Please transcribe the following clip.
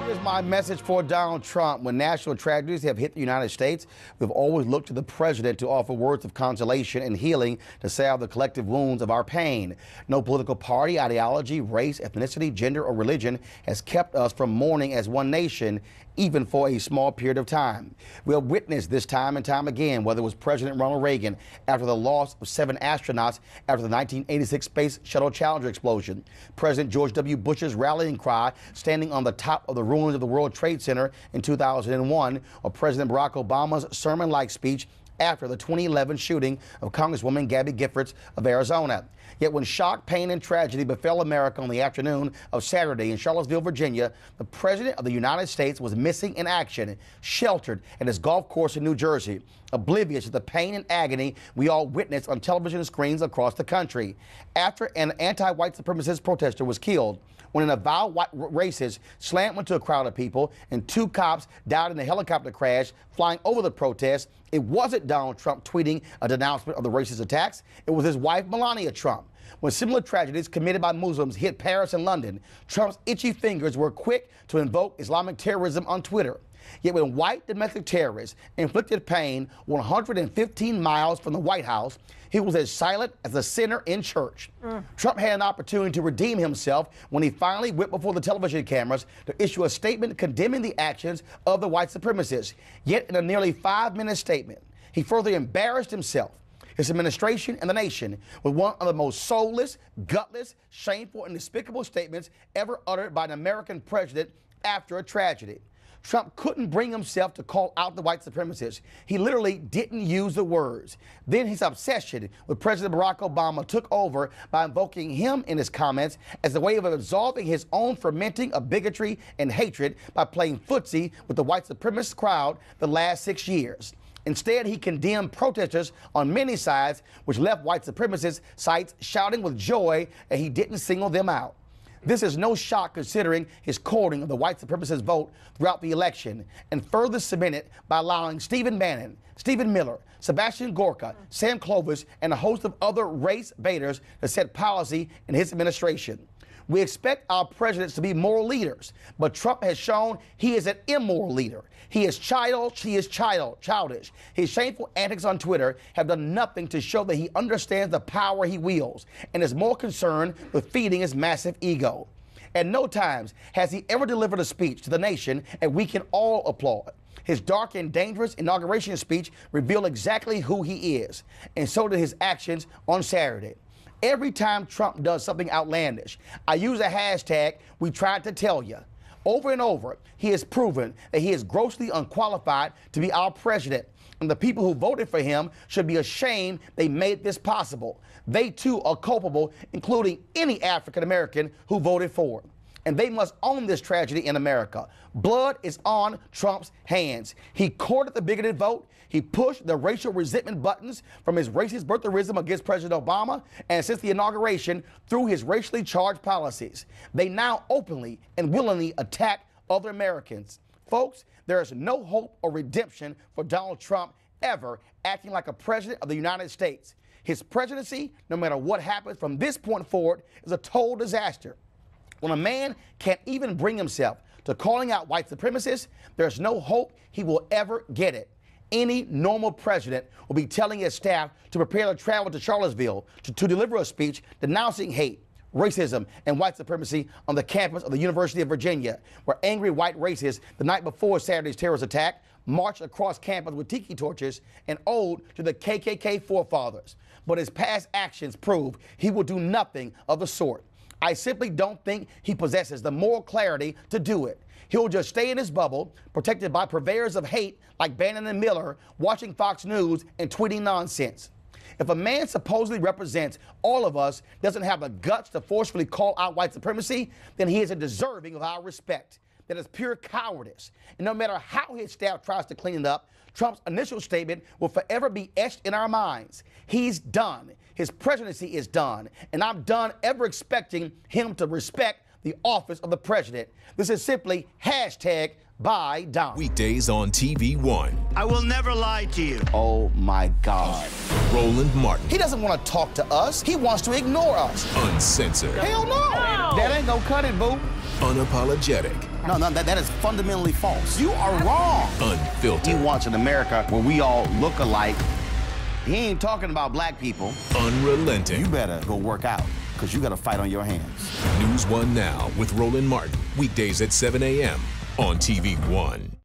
Here's my message for Donald Trump. When national tragedies have hit the United States, we've always looked to the president to offer words of consolation and healing to salve the collective wounds of our pain. No political party, ideology, race, ethnicity, gender, or religion has kept us from mourning as one nation, even for a small period of time. We have witnessed this time and time again, whether it was President Ronald Reagan after the loss of 7 astronauts after the 1986 Space Shuttle Challenger explosion, President George W. Bush's rallying cry standing on the top of the ruins of the World Trade Center in 2001, or President Barack Obama's sermon-like speech after the 2011 shooting of Congresswoman Gabby Giffords of Arizona. Yet when shock, pain, and tragedy befell America on the afternoon of Saturday in Charlottesville, Virginia, the President of the United States was missing in action, sheltered at his golf course in New Jersey, oblivious to the pain and agony we all witnessed on television screens across the country. After an anti-white supremacist protester was killed, when an avowed white racist slammed into a crowd of people and 2 cops died in a helicopter crash flying over the protest, it wasn't Donald Trump tweeting a denouncement of the racist attacks. It was his wife, Melania Trump. When similar tragedies committed by Muslims hit Paris and London, Trump's itchy fingers were quick to invoke Islamic terrorism on Twitter. Yet when white domestic terrorists inflicted pain 115 miles from the White House, he was as silent as a sinner in church. Trump had an opportunity to redeem himself when he finally went before the television cameras to issue a statement condemning the actions of the white supremacists. Yet in a nearly 5-minute statement, he further embarrassed himself, his administration, and the nation with one of the most soulless, gutless, shameful, and despicable statements ever uttered by an American president after a tragedy. Trump couldn't bring himself to call out the white supremacists. He literally didn't use the words. Then his obsession with President Barack Obama took over by invoking him in his comments as a way of absolving his own fermenting of bigotry and hatred by playing footsie with the white supremacist crowd the last 6 years. Instead, he condemned protesters on many sides, which left white supremacist sites shouting with joy that he didn't single them out. This is no shock considering his courting of the white supremacist vote throughout the election, and further cemented by allowing Stephen Bannon, Stephen Miller, Sebastian Gorka, Sam Clovis, and a host of other race baiters to set policy in his administration. We expect our presidents to be moral leaders, but Trump has shown he is an immoral leader. He is childish. His shameful antics on Twitter have done nothing to show that he understands the power he wields and is more concerned with feeding his massive ego. At no times has he ever delivered a speech to the nation and we can all applaud. His dark and dangerous inauguration speech revealed exactly who he is, and so did his actions on Saturday. Every time Trump does something outlandish, I use a hashtag, "we tried to tell you." Over and over, he has proven that he is grossly unqualified to be our president, and the people who voted for him should be ashamed they made this possible. They too are culpable, including any African American who voted for him. And they must own this tragedy in America. Blood is on Trump's hands. He courted the bigoted vote. He pushed the racial resentment buttons from his racist birtherism against President Obama, and since the inauguration, through his racially charged policies. They now openly and willingly attack other Americans. Folks, there is no hope or redemption for Donald Trump ever acting like a president of the United States. His presidency, no matter what happens from this point forward, is a total disaster. When a man can't even bring himself to calling out white supremacists, there's no hope he will ever get it. Any normal president will be telling his staff to prepare to travel to Charlottesville to deliver a speech denouncing hate, racism, and white supremacy on the campus of the University of Virginia, where angry white racists the night before Saturday's terrorist attack marched across campus with tiki torches and ode to the KKK forefathers. But his past actions prove he will do nothing of the sort. I simply don't think he possesses the moral clarity to do it. He'll just stay in his bubble, protected by purveyors of hate like Bannon and Miller, watching Fox News and tweeting nonsense. If a man supposedly represents all of us doesn't have the guts to forcefully call out white supremacy, then he is deserving of our respect. That is pure cowardice. And no matter how his staff tries to clean it up, Trump's initial statement will forever be etched in our minds. He's done. His presidency is done. And I'm done ever expecting him to respect the office of the president. This is simply hashtag by Don. Weekdays on TV One. I will never lie to you. Oh my God. Roland Martin. He doesn't want to talk to us. He wants to ignore us. Uncensored. Hell no. That ain't gonna cut it, boo. Unapologetic. No, that is fundamentally false. You are wrong. He Unfiltered. wants an America where we all look alike. He ain't talking about black people. Unrelenting. You better go work out, because you got a fight on your hands. NewsOne Now with Roland Martin. Weekdays at 7 a.m. on TV 1.